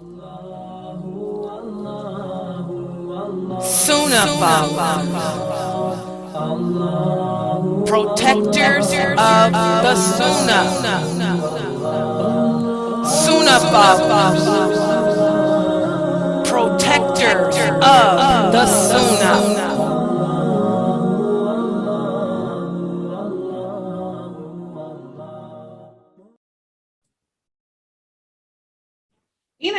Sunnahfollowers, protectors of the Sunnah. Sunnahfollowers, protectors of the Sunnah.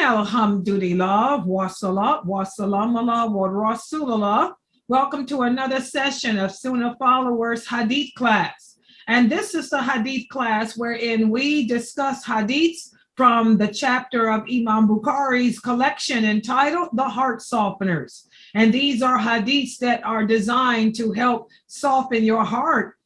Alhamdulillah, wa salat, wa salam Allah, wa Rasulullah. Welcome to another session of Sunnahfollowers Hadith class. And this is the Hadith class wherein we discuss hadiths from the chapter of Imam Bukhari's collection entitled The Heart Softeners. And these are hadiths that are designed to help soften your heart,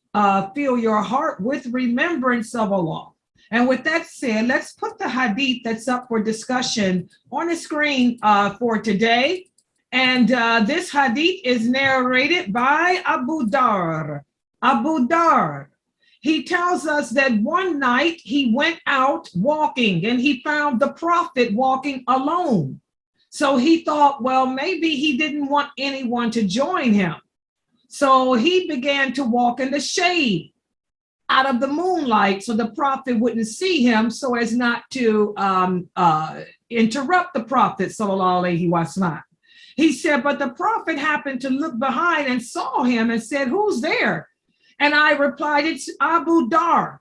fill your heart with remembrance of Allah. And with that said, let's put the hadith that's up for discussion on the screen for today. And this hadith is narrated by Abu Dhar. Abu Dhar. He tells us that one night he went out walking and he found the Prophet walking alone. So he thought, well, maybe he didn't want anyone to join him. So he began to walk in the shade out of the moonlight so the Prophet wouldn't see him, so as not to interrupt the Prophet, sallallahu alaihi wasallam. He said, but the Prophet happened to look behind and saw him and said, who's there? And I replied, it's Abu Dhar.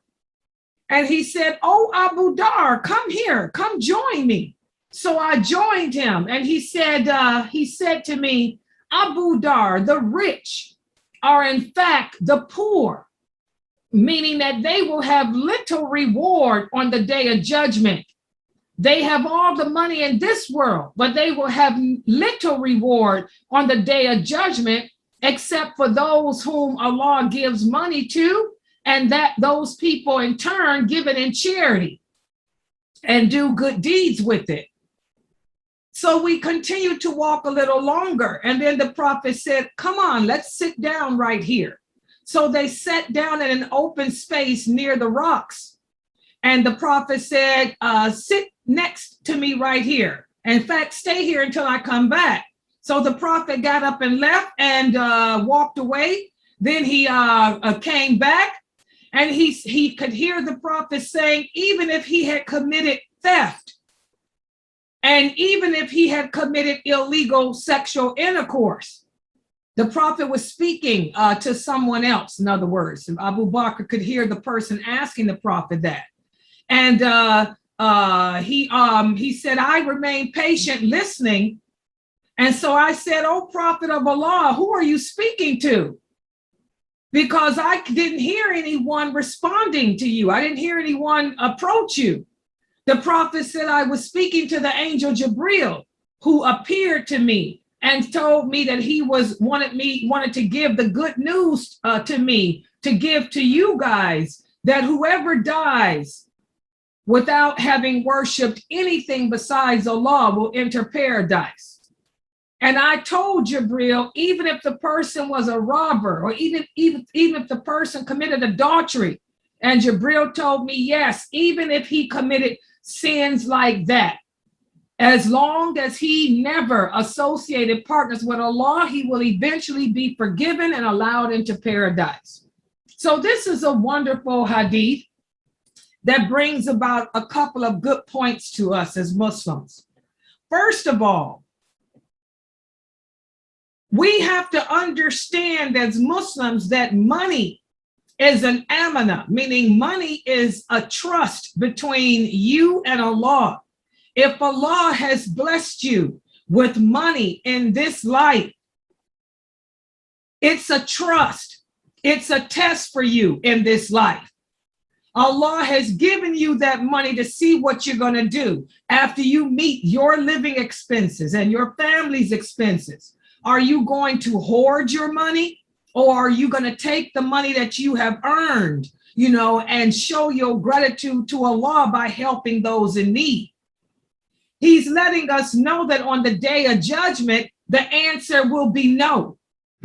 And he said, oh, Abu Dhar, come here, come join me. So I joined him, and he said to me, Abu Dhar, the rich are in fact the poor, meaning that they will have little reward on the day of judgment. They have all the money in this world, but they will have little reward on the day of judgment, except for those whom Allah gives money to, and that those people in turn give it in charity and do good deeds with it. So we continued to walk a little longer, and then the Prophet said, come on, let's sit down right here. So they sat down in an open space near the rocks. And the Prophet said, sit next to me right here. In fact, stay here until I come back. So the Prophet got up and left and walked away. Then he came back, and he could hear the Prophet saying, even if he had committed theft, and even if he had committed illegal sexual intercourse, the Prophet was speaking to someone else. In other words, Abu Bakr could hear the person asking the Prophet that. And he said, I remained patient listening. And so I said, oh, Prophet of Allah, who are you speaking to? Because I didn't hear anyone responding to you. I didn't hear anyone approach you. The Prophet said, I was speaking to the angel Gabriel, who appeared to me and told me that he wanted to give the good news to me, to give to you guys, that whoever dies without having worshiped anything besides Allah will enter paradise. And I told Gabriel, even if the person was a robber, or even if the person committed adultery, and Gabriel told me, yes, even if he committed sins like that, as long as he never associated partners with Allah, he will eventually be forgiven and allowed into paradise. So this is a wonderful hadith that brings about a couple of good points to us as Muslims. First of all, we have to understand as Muslims that money is an amana, meaning money is a trust between you and Allah. If Allah has blessed you with money in this life, it's a trust. It's a test for you in this life. Allah has given you that money to see what you're going to do after you meet your living expenses and your family's expenses. Are you going to hoard your money, or are you going to take the money that you have earned, and show your gratitude to Allah by helping those in need? He's letting us know that on the day of judgment, the answer will be no,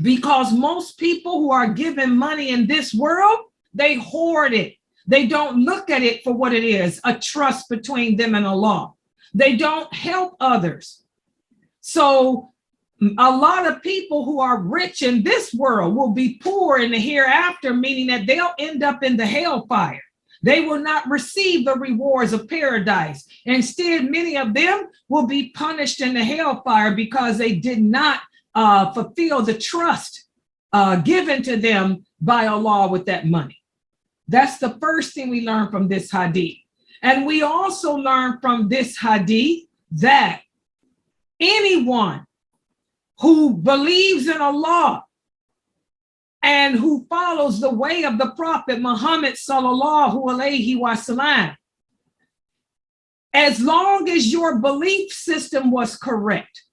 because most people who are given money in this world, they hoard it. They don't look at it for what it is, a trust between them and Allah. They don't help others. So a lot of people who are rich in this world will be poor in the hereafter, meaning that they'll end up in the hellfire. They will not receive the rewards of paradise. Instead, many of them will be punished in the hellfire because they did not fulfill the trust given to them by Allah with that money. That's the first thing we learn from this hadith. And we also learn from this hadith that anyone who believes in Allah and who follows the way of the Prophet Muhammad sallallahu alaihi wasallam, as long as your belief system was correct,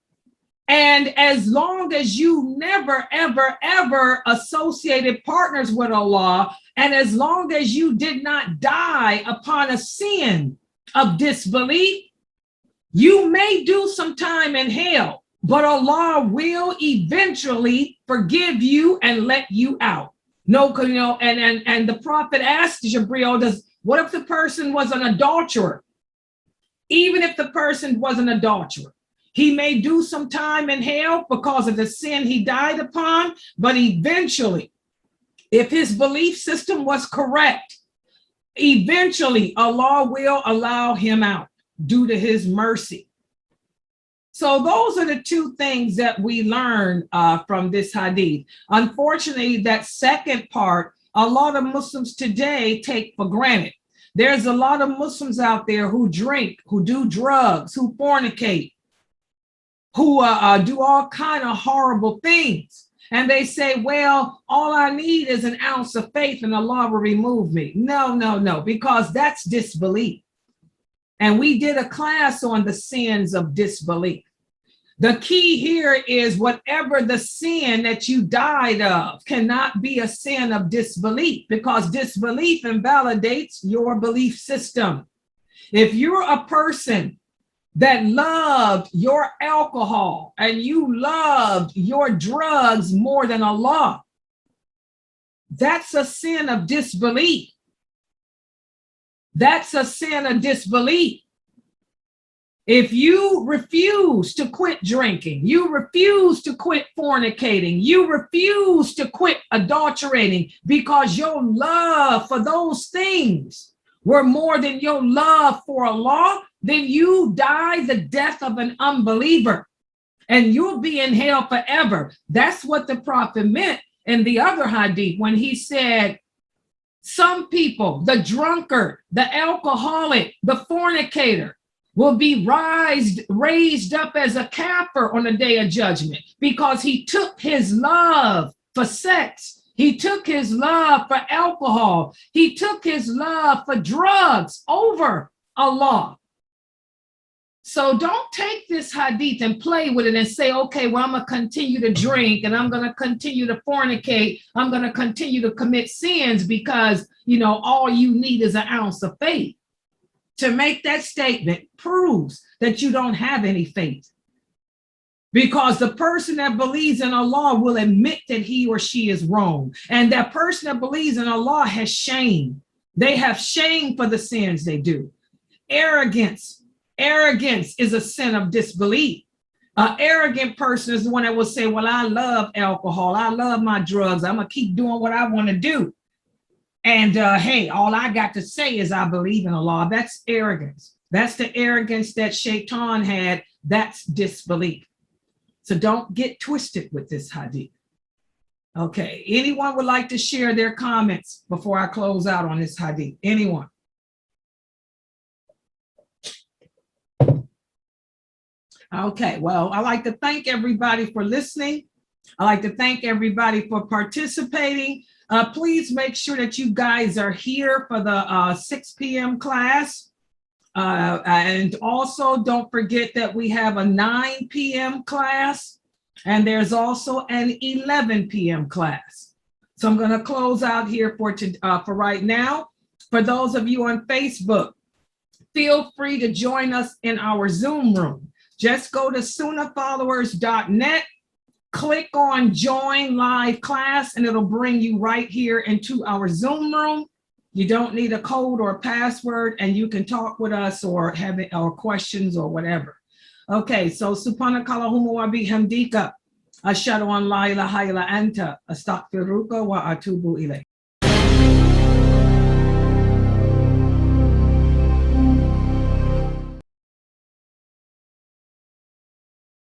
and as long as you never, ever, ever associated partners with Allah, and as long as you did not die upon a sin of disbelief, you may do some time in hell, but Allah will eventually forgive you and let you out. No, and the Prophet asked Gabriel, what if the person was an adulterer? Even if the person was an adulterer, he may do some time in hell because of the sin he died upon, but eventually, if his belief system was correct, eventually Allah will allow him out due to his mercy. So those are the two things that we learn from this hadith. Unfortunately, that second part, a lot of Muslims today take for granted. There's a lot of Muslims out there who drink, who do drugs, who fornicate, who do all kind of horrible things. And they say, well, all I need is an ounce of faith and Allah will remove me. No, because that's disbelief. And we did a class on the sins of disbelief. The key here is whatever the sin that you died of cannot be a sin of disbelief, because disbelief invalidates your belief system. If you're a person that loved your alcohol and you loved your drugs more than Allah, that's a sin of disbelief. That's a sin of disbelief. If you refuse to quit drinking, you refuse to quit fornicating, you refuse to quit adulterating because your love for those things were more than your love for Allah, then you die the death of an unbeliever and you'll be in hell forever. That's what the Prophet meant in the other hadith when he said, some people, the drunkard, the alcoholic, the fornicator, will be raised up as a kafir on the day of judgment because he took his love for sex. He took his love for alcohol. He took his love for drugs over Allah. So don't take this hadith and play with it and say, okay, well, I'm going to continue to drink and I'm going to continue to fornicate. I'm going to continue to commit sins because, all you need is an ounce of faith. To make that statement proves that you don't have any faith. Because the person that believes in Allah will admit that he or she is wrong. And that person that believes in Allah has shame. They have shame for the sins they do. Arrogance is a sin of disbelief. An arrogant person is the one that will say, well, I love alcohol. I love my drugs. I'm going to keep doing what I want to do. And hey, all I got to say is I believe in Allah. That's arrogance. That's the arrogance that Shaitan had. That's disbelief. So don't get twisted with this hadith. Okay, anyone would like to share their comments before I close out on this hadith? Anyone? Okay, well, I'd like to thank everybody for listening. I'd like to thank everybody for participating. Please make sure that you guys are here for the 6 p.m. class. And also don't forget that we have a 9 p.m. class and there's also an 11 p.m. class. So I'm going to close out here for right now. For those of you on Facebook, feel free to join us in our Zoom room. Just go to Sunnahfollowers.net. Click on join live class and it'll bring you right here into our Zoom room. You don't need a code or a password, and you can talk with us or have it, or questions or whatever. Okay, so subhanakallahumma wa bihamdika ashhadu an la ilaha illa anta astaghfiruka wa atubu ilayk.